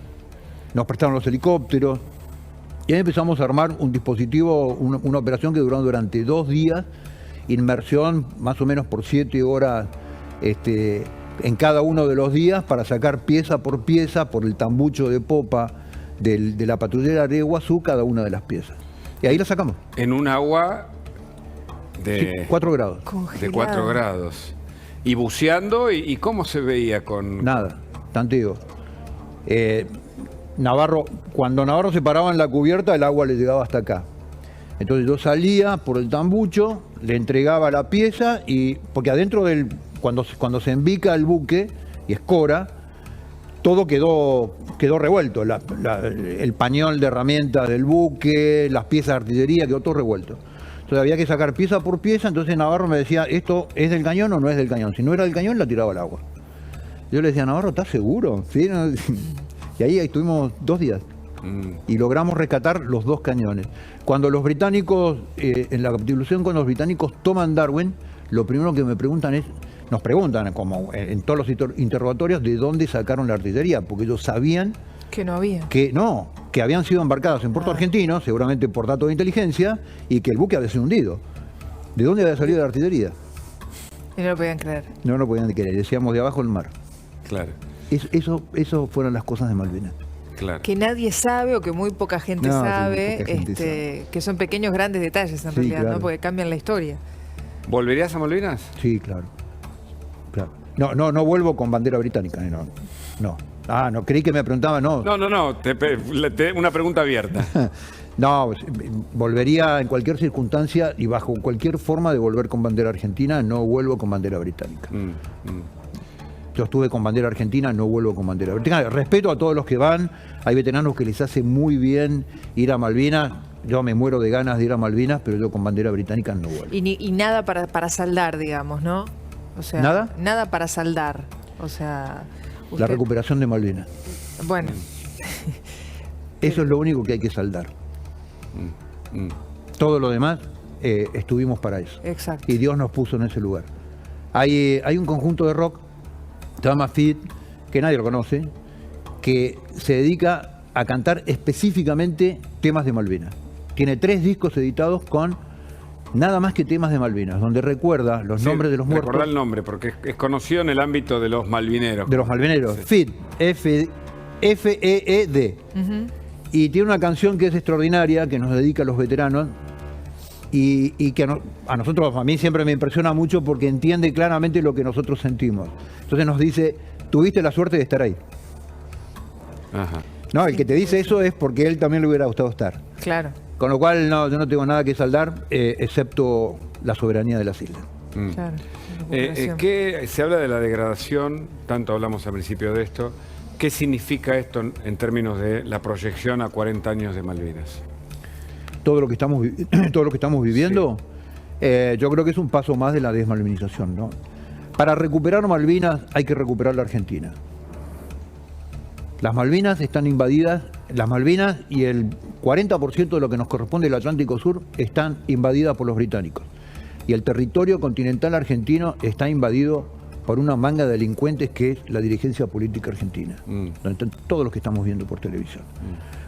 nos prestaron los helicópteros, y ahí empezamos a armar un dispositivo, una operación que duró durante 2 días, inmersión más o menos por 7 horas en cada uno de los días para sacar pieza por el tambucho de popa de la patrullera de Iguazú cada una de las piezas. Y ahí la sacamos. En un agua Sí, 4 grados. de 4 grados. Y buceando, ¿y cómo se veía con...? Nada, tanteo. Cuando Navarro se paraba en la cubierta, el agua le llegaba hasta acá. Entonces yo salía por el tambucho, le entregaba la pieza y porque adentro cuando se embica el buque y escora, todo quedó revuelto. El pañol de herramientas del buque, las piezas de artillería, quedó todo revuelto. Entonces había que sacar pieza por pieza, entonces Navarro me decía, ¿esto es del cañón o no es del cañón? Si no era del cañón, la tiraba al agua. Yo le decía, Navarro, ¿estás seguro? ¿Sí? ¿No? Y ahí estuvimos 2 días. Y logramos rescatar los 2 cañones. Cuando los británicos, en la capitulación, cuando los británicos toman Darwin, lo primero que nos preguntan, como en todos los interrogatorios, de dónde sacaron la artillería, porque ellos sabían Que no había. que habían sido embarcados en Puerto Argentino, seguramente por datos de inteligencia, y que el buque había sido hundido. ¿De dónde había salido la artillería? Y no lo podían creer. No lo podían creer, decíamos de abajo del mar. Claro, Eso fueron las cosas de Malvinas. claro. Que nadie sabe o que muy poca gente No, sí, sabe, poca gente sabe. que son pequeños grandes detalles en Sí, realidad, claro. ¿no? Porque cambian la historia. ¿Volverías a Malvinas? Sí, claro. No vuelvo con bandera británica. No. No, creí que me preguntaban, no. No, una pregunta abierta. No, volvería en cualquier circunstancia y bajo cualquier forma de volver con bandera argentina, no vuelvo con bandera británica. Yo estuve con bandera argentina, no vuelvo con bandera británica. Respeto a todos los que van, hay veteranos que les hace muy bien ir a Malvinas. Yo me muero de ganas de ir a Malvinas, pero yo con bandera británica no vuelvo. Y nada para saldar, digamos, ¿no? O sea, ¿Nada? Nada para saldar. O sea, La usted- recuperación de Malvinas. Bueno. Eso es lo único que hay que saldar. Todo lo demás estuvimos para eso. Exacto. Y Dios nos puso en ese lugar. Hay un conjunto de rock, se llama Fit, que nadie lo conoce, que se dedica a cantar específicamente temas de Malvinas. Tiene 3 discos editados con nada más que temas de Malvinas, donde recuerda los nombres de los muertos. Recordá el nombre, porque es conocido en el ámbito de los malvineros. De los malvineros. Sí. Fit, F-E-E-D. Y tiene una canción que es extraordinaria, que nos dedica a los veteranos, y que a nosotros, a mí siempre me impresiona mucho porque entiende claramente lo que nosotros sentimos. Entonces nos dice, tuviste la suerte de estar ahí. Ajá. No, el que te dice eso es porque él también le hubiera gustado estar. Claro. Con lo cual, no, yo no tengo nada que saldar, excepto la soberanía de las islas. Claro. ¿Qué se habla de la degradación? Tanto hablamos al principio de esto. ¿Qué significa esto en términos de la proyección a 40 años de Malvinas? Todo lo que estamos viviendo, yo creo que es un paso más de la desmalvinización, ¿no? Para recuperar Malvinas hay que recuperar la Argentina. Las Malvinas están invadidas, las Malvinas y el 40% de lo que nos corresponde del Atlántico Sur están invadidas por los británicos. Y el territorio continental argentino está invadido por una manga de delincuentes que es la dirigencia política argentina, donde están todos los que estamos viendo por televisión.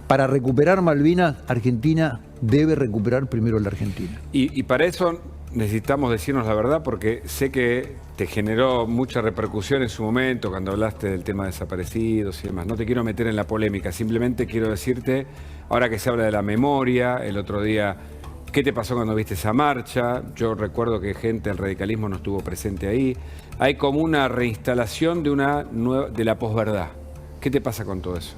Para recuperar Malvinas, Argentina debe recuperar primero la Argentina. Y para eso necesitamos decirnos la verdad, porque sé que te generó mucha repercusión en su momento cuando hablaste del tema de desaparecidos y demás. No te quiero meter en la polémica, simplemente quiero decirte, ahora que se habla de la memoria, el otro día, ¿qué te pasó cuando viste esa marcha? Yo recuerdo que gente del radicalismo no estuvo presente ahí. Hay como una reinstalación de la posverdad. ¿Qué te pasa con todo eso?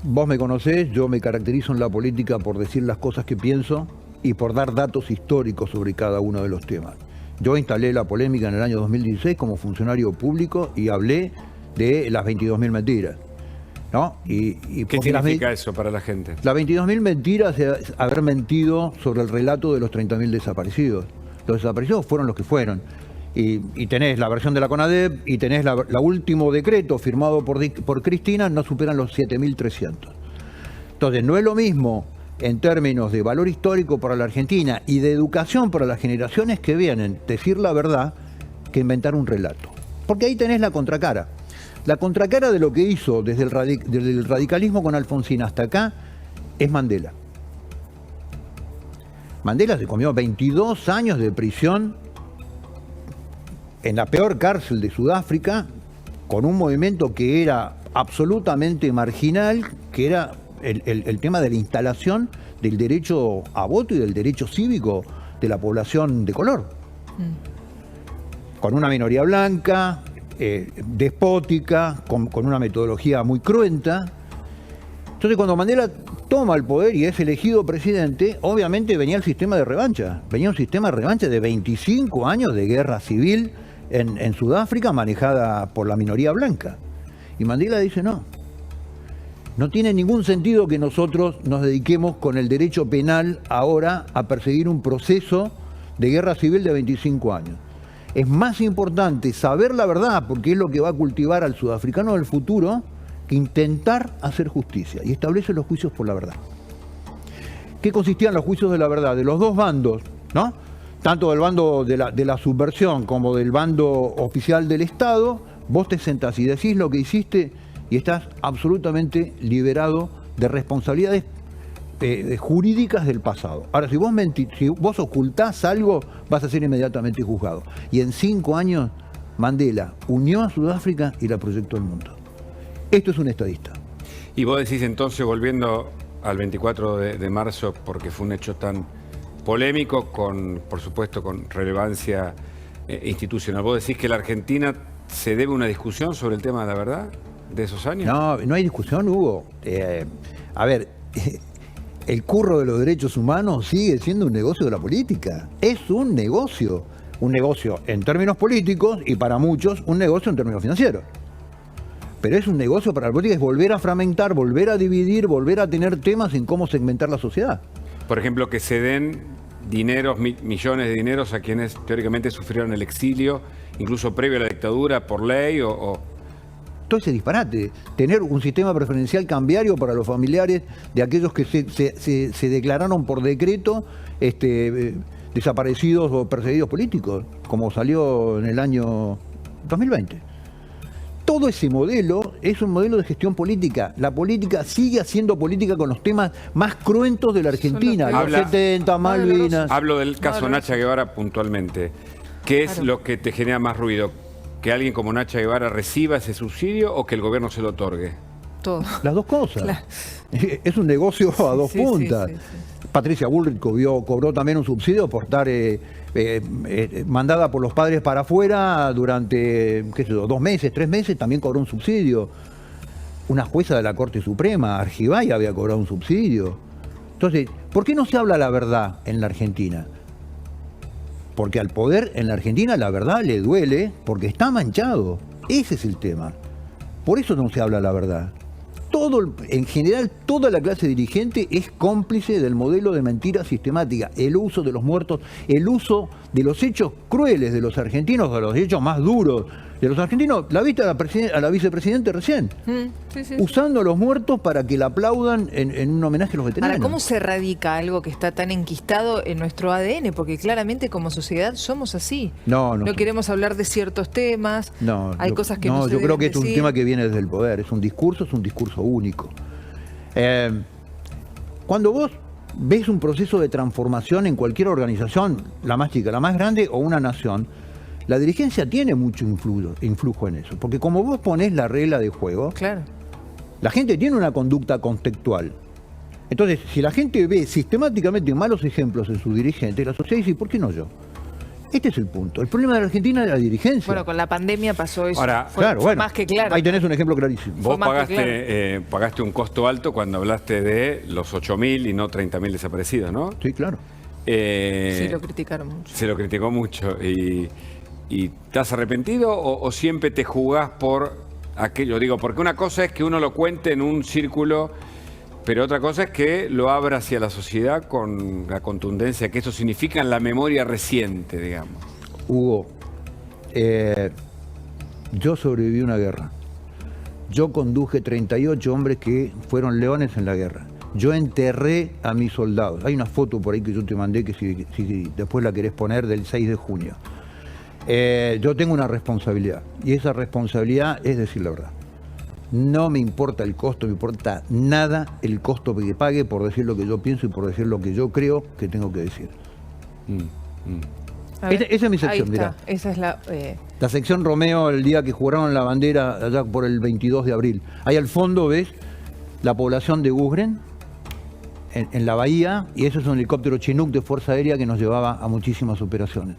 Vos me conocés, yo me caracterizo en la política por decir las cosas que pienso y por dar datos históricos sobre cada uno de los temas. Yo instalé la polémica en el año 2016 como funcionario público y hablé de las 22.000 mentiras, ¿no? ¿Qué significa eso para la gente? Las 22.000 mentiras es haber mentido sobre el relato de los 30.000 desaparecidos. Los desaparecidos fueron los que fueron. Y tenés la versión de la CONADEP y tenés la último decreto firmado por Cristina, no superan los 7.300. Entonces no es lo mismo en términos de valor histórico para la Argentina y de educación para las generaciones que vienen, decir la verdad, que inventar un relato. Porque ahí tenés la contracara. La contracara de lo que hizo desde el radicalismo con Alfonsín hasta acá es Mandela. Mandela se comió 22 años de prisión en la peor cárcel de Sudáfrica, con un movimiento que era absolutamente marginal, que era el tema de la instalación del derecho a voto y del derecho cívico de la población de color. Con una minoría blanca, despótica, con una metodología muy cruenta. Entonces cuando Mandela toma el poder y es elegido presidente, obviamente venía el sistema de revancha. Venía un sistema de revancha de 25 años de guerra civil en Sudáfrica manejada por la minoría blanca. Y Mandela dice no tiene ningún sentido que nosotros nos dediquemos con el derecho penal ahora a perseguir un proceso de guerra civil de 25 años. Es más importante saber la verdad, porque es lo que va a cultivar al sudafricano del futuro, que intentar hacer justicia. Y establece los juicios por la verdad. ¿Qué consistían los juicios de la verdad? De los dos bandos, ¿no? Tanto del bando de la subversión como del bando oficial del Estado, vos te sentás y decís lo que hiciste y estás absolutamente liberado de responsabilidades jurídicas del pasado. Ahora, si vos ocultás algo, vas a ser inmediatamente juzgado. Y en 5 años, Mandela unió a Sudáfrica y la proyectó al mundo. Esto es un estadista. Y vos decís entonces, volviendo al 24 de marzo, porque fue un hecho tan polémico, por supuesto, con relevancia institucional, vos decís que la Argentina se debe una discusión sobre el tema de la verdad de esos años. No hay discusión, Hugo. A ver, el curro de los derechos humanos sigue siendo un negocio de la política. Es un negocio en términos políticos y para muchos un negocio en términos financieros. Pero es un negocio para la política, es volver a fragmentar, volver a dividir, volver a tener temas en cómo segmentar la sociedad. Por ejemplo, que se den dineros, millones de dineros a quienes teóricamente sufrieron el exilio, incluso previo a la dictadura, por ley todo ese disparate. Tener un sistema preferencial cambiario para los familiares de aquellos que se declararon por decreto desaparecidos o perseguidos políticos, como salió en el año 2020. Todo ese modelo es un modelo de gestión política. La política sigue haciendo política con los temas más cruentos de la Argentina. Los 70, Malvinas. Hablo del caso Nacha Guevara puntualmente. ¿Qué es lo que te genera más ruido? ¿Que alguien como Nacha Guevara reciba ese subsidio o que el gobierno se lo otorgue? Todo. Las dos cosas. Claro. Es un negocio a dos puntas. Sí. Patricia Bullrich cobró también un subsidio por estar mandada por los padres para afuera durante, qué sé yo, 2 meses, 3 meses, también cobró un subsidio. Una jueza de la Corte Suprema, Argibay, había cobrado un subsidio. Entonces, ¿por qué no se habla la verdad en la Argentina? Porque al poder en la Argentina la verdad le duele porque está manchado. Ese es el tema. Por eso no se habla la verdad. En general, toda la clase dirigente es cómplice del modelo de mentira sistemática. El uso de los muertos, el uso de los hechos crueles de los argentinos, de los hechos más duros de los argentinos. ¿La viste a la vicepresidenta recién? Usando a los muertos para que la aplaudan en un homenaje a los veteranos. Ahora, ¿cómo se erradica algo que está tan enquistado en nuestro ADN? Porque claramente como sociedad somos así. No queremos hablar de ciertos temas. Hay cosas que no se yo creo que deben es un decir. tema que viene desde el poder. Es un discurso único. Cuando vos ves un proceso de transformación en cualquier organización, la más chica, la más grande o una nación, la dirigencia tiene mucho influjo en eso. Porque como vos ponés la regla de juego, claro, la gente tiene una conducta contextual. Entonces, si la gente ve sistemáticamente malos ejemplos en sus dirigentes, la sociedad dice, ¿por qué no yo? Este es el punto. El problema de la Argentina es la dirigencia. Bueno, con la pandemia pasó eso. Ahora, fue más que claro. Ahí tenés un ejemplo clarísimo. Vos pagaste un costo alto cuando hablaste de los 8.000 y no 30.000 desaparecidos, ¿no? Sí, claro. Sí, lo criticaron mucho. Se lo criticó mucho. ¿Y estás arrepentido o siempre te jugás por aquello? Digo, porque una cosa es que uno lo cuente en un círculo, pero otra cosa es que lo abra hacia la sociedad con la contundencia que eso significa en la memoria reciente, digamos. Hugo, yo sobreviví a una guerra. Yo conduje 38 hombres que fueron leones en la guerra. Yo enterré a mis soldados. Hay una foto por ahí que yo te mandé que si después la querés poner del 6 de junio. Yo tengo una responsabilidad y esa responsabilidad es decir la verdad. No me importa el costo, me importa nada el costo que pague por decir lo que yo pienso y por decir lo que yo creo que tengo que decir. Esa es mi sección, mirá. Esa es la sección Romeo el día que juraron la bandera allá por el 22 de abril. Ahí al fondo ves la población de Gusgren en la bahía y eso es un helicóptero Chinook de Fuerza Aérea que nos llevaba a muchísimas operaciones.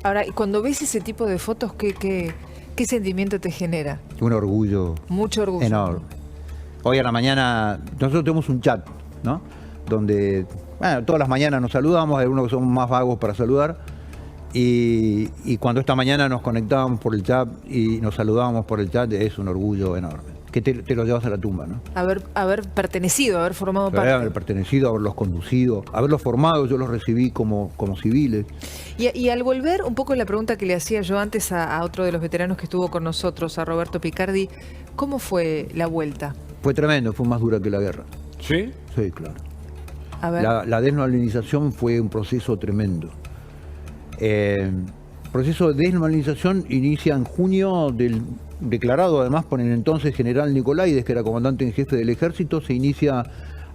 Ahora, cuando ves ese tipo de fotos, ¿qué sentimiento te genera? Un orgullo. Mucho orgullo. Enorme. Hoy a la mañana, nosotros tenemos un chat, ¿no? Donde, todas las mañanas nos saludamos, hay algunos que son más vagos para saludar. Y cuando esta mañana nos conectábamos por el chat y nos saludábamos por el chat, es un orgullo enorme. Que te lo llevas a la tumba, ¿no? Haber pertenecido, haber formado parte. Haber pertenecido, haberlos conducido, haberlos formado, yo los recibí como civiles. Y al volver, un poco la pregunta que le hacía yo antes a otro de los veteranos que estuvo con nosotros, a Roberto Picardi, ¿cómo fue la vuelta? Fue tremendo, fue más dura que la guerra. ¿Sí? Sí, claro. A ver. La desmalinización fue un proceso tremendo. El proceso de desmalinización inicia en junio declarado además por el entonces general Nicolaides, que era comandante en jefe del ejército, se inicia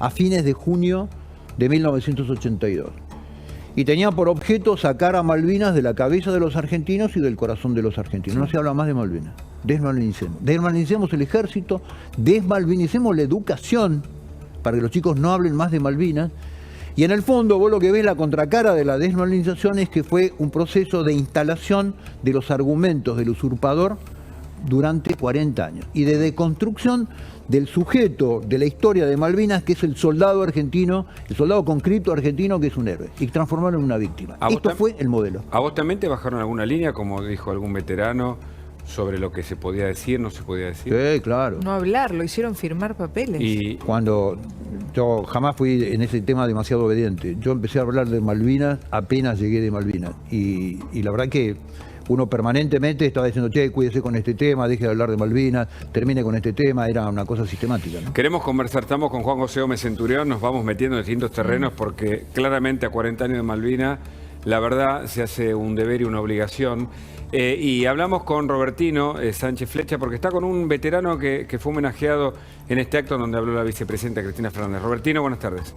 a fines de junio de 1982. Y tenía por objeto sacar a Malvinas de la cabeza de los argentinos y del corazón de los argentinos. No se habla más de Malvinas. Desmalinicemos. Desmalinicemos el ejército, desmalvinicemos la educación, para que los chicos no hablen más de Malvinas. Y en el fondo, vos lo que ves, la contracara de la desmalinización es que fue un proceso de instalación de los argumentos del usurpador durante 40 años y de deconstrucción del sujeto de la historia de Malvinas, que es el soldado argentino, el soldado conscripto argentino, que es un héroe, y transformarlo en una víctima. Esto fue el modelo. ¿A vos también te bajaron alguna línea, como dijo algún veterano, sobre lo que se podía decir, no se podía decir? Sí, claro. No hablar, lo hicieron firmar papeles. Y cuando yo jamás fui en ese tema demasiado obediente. Yo empecé a hablar de Malvinas apenas llegué de Malvinas. Y la verdad que uno permanentemente estaba diciendo, che, cuídese con este tema, deje de hablar de Malvinas, termine con este tema, era una cosa sistemática, ¿no? Queremos conversar, estamos con Juan José Gómez Centurión, nos vamos metiendo en distintos terrenos porque claramente a 40 años de Malvinas, la verdad se hace un deber y una obligación. Y hablamos con Robertino Sánchez Flecha porque está con un veterano que fue homenajeado en este acto donde habló la vicepresidenta Cristina Fernández. Robertino, buenas tardes.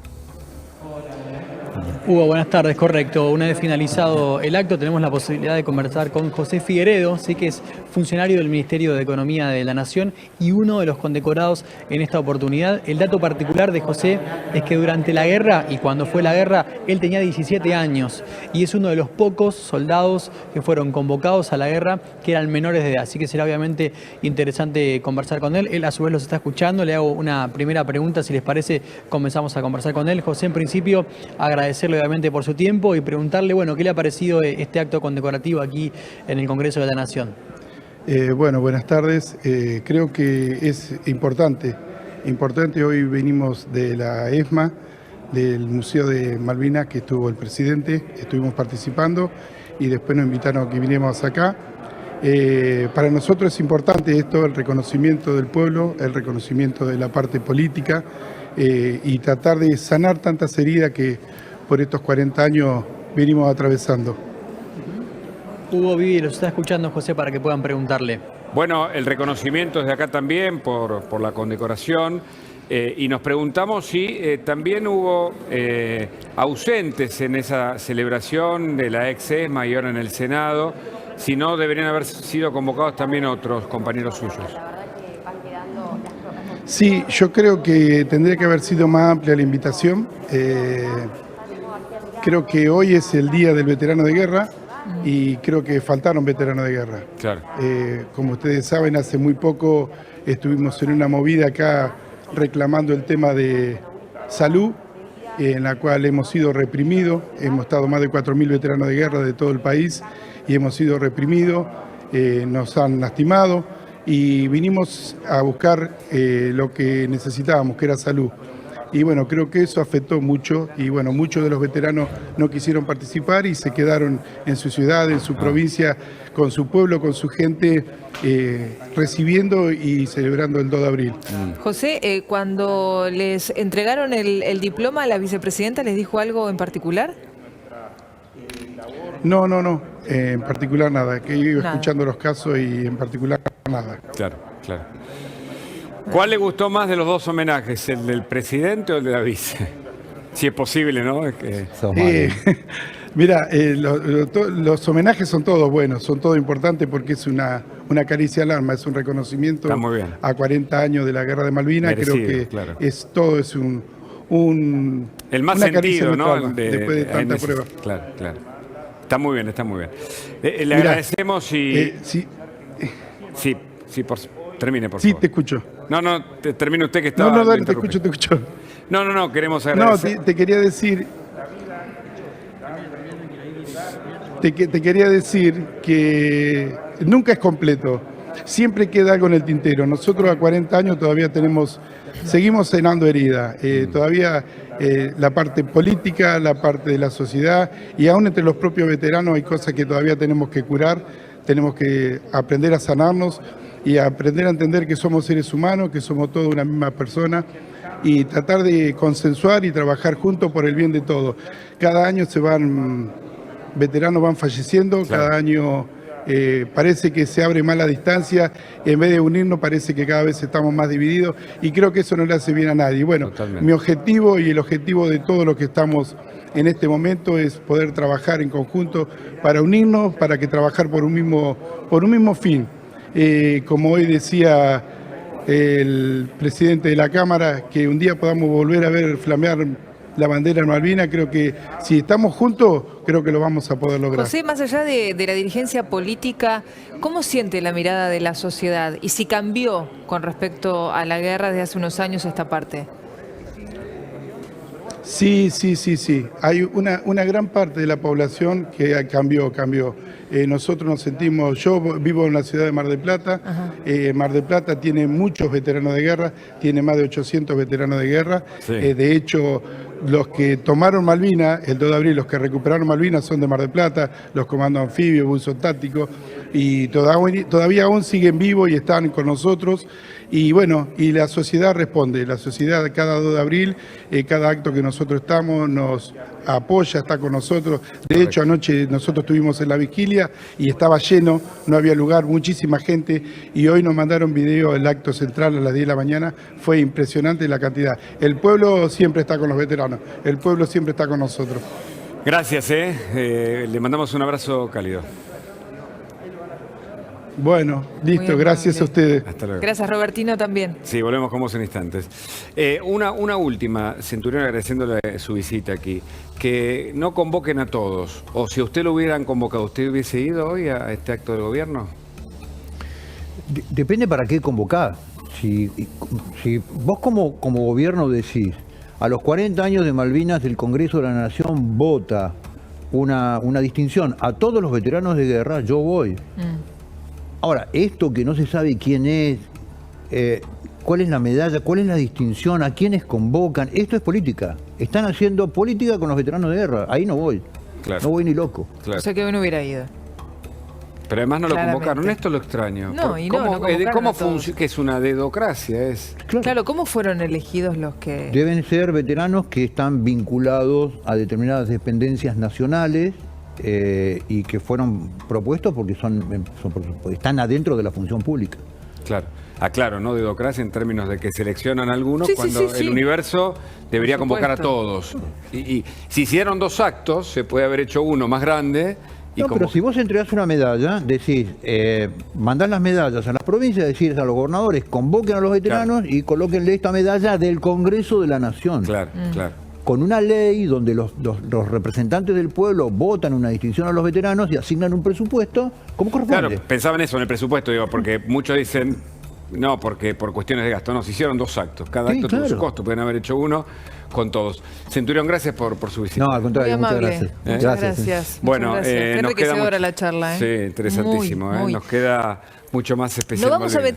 Hugo, buenas tardes, correcto. Una vez finalizado el acto tenemos la posibilidad de conversar con José Figueredo, sí, que es funcionario del Ministerio de Economía de la Nación y uno de los condecorados en esta oportunidad. El dato particular de José es que durante la guerra, y cuando fue la guerra, él tenía 17 años y es uno de los pocos soldados que fueron convocados a la guerra que eran menores de edad, así que será obviamente interesante conversar con él. Él a su vez los está escuchando, le hago una primera pregunta, si les parece comenzamos a conversar con él. José, en principio, agradecerle obviamente por su tiempo y preguntarle, bueno, ¿qué le ha parecido este acto condecorativo aquí en el Congreso de la Nación? Bueno, buenas tardes. Creo que es importante. Hoy venimos de la ESMA, del Museo de Malvinas, que estuvo el presidente, estuvimos participando y después nos invitaron a que viniéramos acá. Para nosotros es importante esto, el reconocimiento del pueblo, el reconocimiento de la parte política y tratar de sanar tantas heridas que por estos 40 años venimos atravesando. Hugo Vivi los está escuchando, José, para que puedan preguntarle. Bueno, el reconocimiento es de acá también por la condecoración. Y nos preguntamos si también hubo ausentes en esa celebración de la ex-ESMA y ahora en el Senado, si no deberían haber sido convocados también otros compañeros suyos. Sí, yo creo que tendría que haber sido más amplia la invitación. Creo que hoy es el Día del Veterano de Guerra y creo que faltaron veteranos de guerra. Claro. Como ustedes saben, hace muy poco estuvimos en una movida acá reclamando el tema de salud, en la cual hemos sido reprimidos. Hemos estado más de 4.000 veteranos de guerra de todo el país y hemos sido reprimidos, nos han lastimado y vinimos a buscar lo que necesitábamos, que era salud. Y bueno, creo que eso afectó mucho y bueno, muchos de los veteranos no quisieron participar y se quedaron en su ciudad, en su provincia, con su pueblo, con su gente, recibiendo y celebrando el 2 de abril. José, cuando les entregaron el diploma a la vicepresidenta, ¿les dijo algo en particular? No, en particular nada, que yo iba Nada. escuchando los casos y en particular nada. Claro. ¿Cuál le gustó más de los dos homenajes, el del presidente o el de la vice? Si es posible, ¿no? Es que... Mira, los homenajes son todos buenos, son todos importantes porque es una caricia al alma, es un reconocimiento a 40 años de la Guerra de Malvinas. Merecido, creo que claro. es el más una caricia sentido, a nuestra ¿no? alma, después de tanta prueba. Claro. Está muy bien. Le Mirá, agradecemos y... Sí, termine, por sí, favor. te escucho. No, termine usted que está... No, dale, te escucho. No, queremos No, agradecer. te quería decir... Te quería decir que nunca es completo. Siempre queda algo en el tintero. Nosotros a 40 años todavía seguimos cenando heridas. Todavía la parte política, la parte de la sociedad y aún entre los propios veteranos hay cosas que todavía tenemos que curar. Tenemos que aprender a sanarnos y a aprender a entender que somos seres humanos, que somos todos una misma persona y tratar de consensuar y trabajar juntos por el bien de todos. Cada año veteranos van falleciendo, Claro. cada año parece que se abre más la distancia, en vez de unirnos parece que cada vez estamos más divididos y creo que eso no le hace bien a nadie. Bueno, Totalmente. mi objetivo y el objetivo de todos los que estamos en este momento es poder trabajar en conjunto para unirnos, para que trabajar por un mismo fin. Como hoy decía el presidente de la Cámara, que un día podamos volver a ver flamear la bandera en Malvinas, creo que si estamos juntos, creo que lo vamos a poder lograr. José, más allá de la dirigencia política, ¿cómo siente la mirada de la sociedad? Y si cambió con respecto a la guerra desde hace unos años esta parte. Sí. Hay una gran parte de la población que cambió. Nosotros nos sentimos, yo vivo en la ciudad de Mar del Plata. Mar del Plata tiene muchos veteranos de guerra, tiene más de 800 veteranos de guerra. Sí. De hecho, los que tomaron Malvinas, el 2 de abril, los que recuperaron Malvinas son de Mar del Plata, los comandos anfibios, buzo táctico, y todavía aún siguen vivos y están con nosotros. Y bueno, y la sociedad responde, la sociedad cada 2 de abril, cada acto que nosotros estamos, nos apoya, está con nosotros. De hecho, anoche nosotros estuvimos en la vigilia y estaba lleno, no había lugar, muchísima gente, y hoy nos mandaron video, el acto central a las 10 de la mañana, fue impresionante la cantidad. El pueblo siempre está con los veteranos, el pueblo siempre está con nosotros. Gracias, le mandamos un abrazo cálido. Bueno, listo, Muy gracias amable. a ustedes. Hasta luego. Gracias, Robertino, también. Sí, volvemos con vos en instantes. Una última, Centurión, agradeciéndole su visita aquí. Que no convoquen a todos. O si a usted lo hubieran convocado, ¿usted hubiese ido hoy a este acto de gobierno? Depende para qué convocar. Si vos como gobierno decís, a los 40 años de Malvinas el Congreso de la Nación vota una distinción a todos los veteranos de guerra, yo voy. Ahora, esto que no se sabe quién es, cuál es la medalla, cuál es la distinción, a quiénes convocan, esto es política. Están haciendo política con los veteranos de guerra, ahí no voy. Claro. No voy ni loco. Claro. O sea que hoy no hubiera ido. Pero además no lo Claramente. convocaron. Esto es lo extraño. No, y no convocaron ¿Cómo a todos. funciona? Que es una dedocracia, es. Claro, ¿cómo fueron elegidos los que...? Deben ser veteranos que están vinculados a determinadas dependencias nacionales y que fueron propuestos porque están adentro de la función pública. Claro. Aclaro, ¿no? Dedocracia en términos de que seleccionan a algunos Sí, sí, cuando sí, sí. el universo debería Por convocar a supuesto. todos. Y si hicieron 2 actos, se puede haber hecho uno más grande. Y No, pero si vos entregás una medalla, decís, mandás las medallas a las provincias, decís a los gobernadores, convoquen a los veteranos y colóquenle esta medalla del Congreso de la Nación. Claro, claro. Con una ley donde los representantes del pueblo votan una distinción a los veteranos y asignan un presupuesto, como corresponde. Claro, pensaba en eso, en el presupuesto, digo, porque muchos dicen, no, porque por cuestiones de gasto, no, se hicieron 2 actos, cada Sí, acto tuvo su claro. costo, pueden haber hecho uno con todos. Centurión, gracias por su visita. No, al Muy contrario, muchas amable. gracias. Muchas gracias. Bueno, Muchas gracias. Qué nos queda enriquecedora mucho- la charla, ¿eh? Sí, interesantísimo, Muy, muy. Nos queda mucho más especial. No vamos a Malvinas.